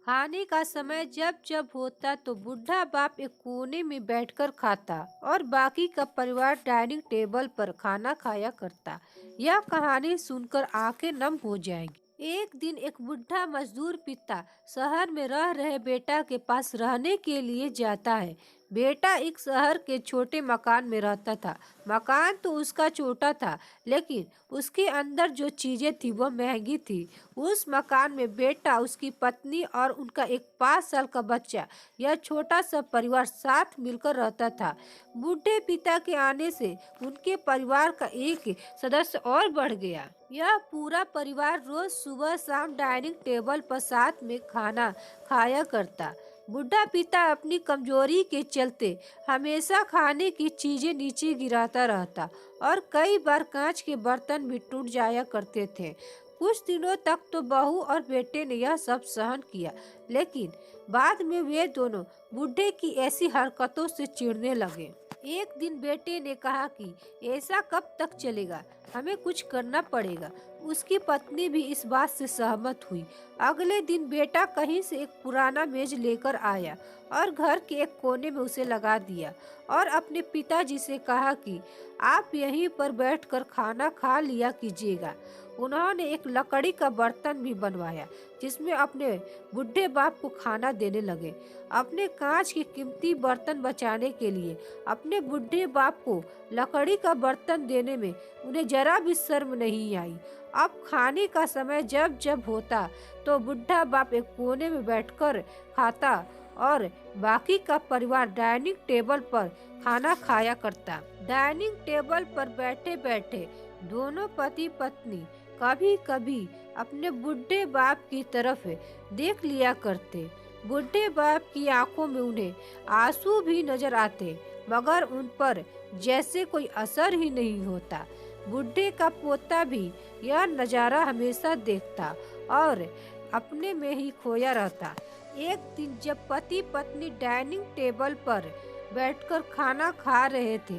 खाने का समय जब जब होता तो बूढ़ा बाप एक कोने में बैठकर खाता और बाकी का परिवार डाइनिंग टेबल पर खाना खाया करता। यह कहानी सुनकर आंखें नम हो जाएंगी। एक दिन एक बूढ़ा मजदूर पिता शहर में रह रहे बेटा के पास रहने के लिए जाता है। बेटा एक शहर के छोटे मकान में रहता था। मकान तो उसका छोटा था, लेकिन उसके अंदर जो चीजें थी वह महंगी थी। उस मकान में बेटा, उसकी पत्नी और उनका एक 5 साल का बच्चा, यह छोटा सा परिवार साथ मिलकर रहता था। बूढ़े पिता के आने से उनके परिवार का एक सदस्य और बढ़ गया। यह पूरा परिवार रोज सुबह शाम डाइनिंग टेबल पर साथ में खाना खाया करता। बूढ़ा पिता अपनी कमजोरी के चलते हमेशा खाने की चीजें नीचे गिराता रहता और कई बार कांच के बर्तन भी टूट जाया करते थे। कुछ दिनों तक तो बहू और बेटे ने यह सब सहन किया, लेकिन बाद में वे दोनों बूढ़े की ऐसी हरकतों से चिढ़ने लगे। एक दिन बेटे ने कहा कि ऐसा कब तक चलेगा, हमें कुछ करना पड़ेगा। उसकी पत्नी भी इस बात से सहमत हुई। अगले दिन बेटा कहीं से एक पुराना मेज लेकर आया और घर के एक कोने में उसे लगा दिया और अपने पिताजी से कहा कि आप यहीं पर बैठकर खाना खा लिया कीजिएगा। उन्होंने एक लकड़ी का बर्तन भी बनवाया जिसमें अपने बूढ़े बाप को खाना देने लगे। अपने कांच के कीमती बर्तन बचाने के लिए अपने बूढ़े बाप को लकड़ी का बर्तन देने में उन्हें जरा भी शर्म नहीं आई। अब खाने का समय जब जब होता तो बूढ़ा बाप एक कोने में बैठकर खाता और बाकी का परिवार डाइनिंग टेबल पर खाना खाया करता। डाइनिंग टेबल पर बैठे बैठे दोनों पति पत्नी कभी कभी अपने बूढ़े बाप की तरफ देख लिया करते। बूढ़े बाप की आंखों में उन्हें आंसू भी नजर आते, मगर उन पर जैसे कोई असर ही नहीं होता। बूढ़े का पोता भी यह नजारा हमेशा देखता और अपने में ही खोया रहता। एक दिन जब पति पत्नी डाइनिंग टेबल पर बैठकर खाना खा रहे थे,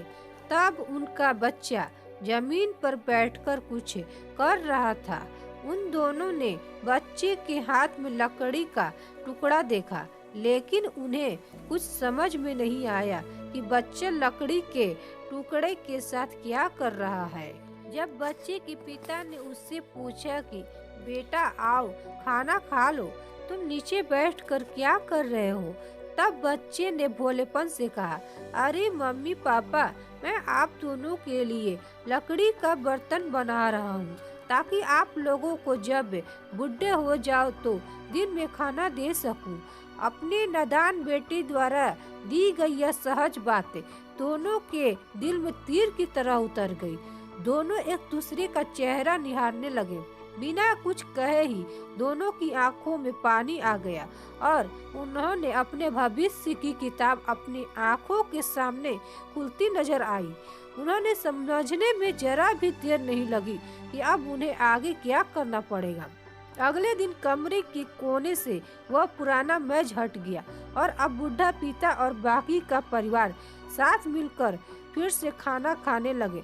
तब उनका बच्चा जमीन पर बैठकर कुछ कर रहा था। उन दोनों ने बच्चे के हाथ में लकड़ी का टुकड़ा देखा, लेकिन उन्हें कुछ समझ में नहीं आया कि बच्चा लकड़ी के टुकड़े के साथ क्या कर रहा है। जब बच्चे के पिता ने उससे पूछा कि बेटा आओ खाना खा लो, तुम नीचे बैठकर क्या कर रहे हो, तब बच्चे ने भोलेपन से कहा, अरे मम्मी पापा, मैं आप दोनों के लिए लकड़ी का बर्तन बना रहा हूँ ताकि आप लोगों को जब बूढ़े हो जाओ तो दिन में खाना दे सकूं। अपने नादान बेटे द्वारा दी गई यह सहज बात दोनों के दिल में तीर की तरह उतर गई। दोनों एक दूसरे का चेहरा निहारने लगे। बिना कुछ कहे ही दोनों की आंखों में पानी आ गया और उन्होंने अपने भविष्य की किताब अपनी आंखों के सामने खुलती नजर आई। उन्होंने समझने में जरा भी देर नहीं लगी कि अब उन्हें आगे क्या करना पड़ेगा। अगले दिन कमरे के कोने से वह पुराना मेज हट गया और अब बूढ़ा पिता और बाकी का परिवार साथ मिलकर फिर से खाना खाने लगे।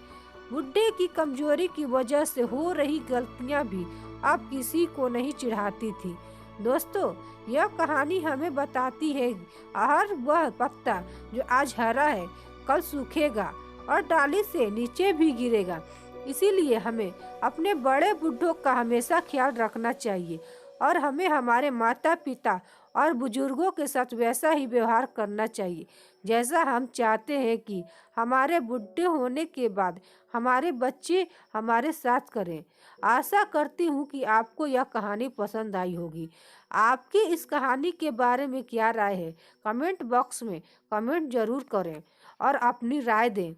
बूढ़े की कमजोरी की वजह से हो रही गलतियां भी अब किसी को नहीं चिढ़ाती थी। दोस्तों, यह कहानी हमें बताती है हर वह पत्ता जो आज हरा है कल सूखेगा और डाली से नीचे भी गिरेगा। इसीलिए हमें अपने बड़े बूढ़ों का हमेशा ख्याल रखना चाहिए और हमें हमारे माता पिता और बुजुर्गों के साथ वैसा ही व्यवहार करना चाहिए जैसा हम चाहते हैं कि हमारे बूढ़े होने के बाद हमारे बच्चे हमारे साथ करें। आशा करती हूँ कि आपको यह कहानी पसंद आई होगी। आपकी इस कहानी के बारे में क्या राय है, कमेंट बॉक्स में कमेंट जरूर करें और अपनी राय दें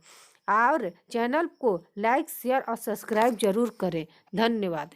और चैनल को लाइक शेयर और सब्सक्राइब जरूर करें। धन्यवाद।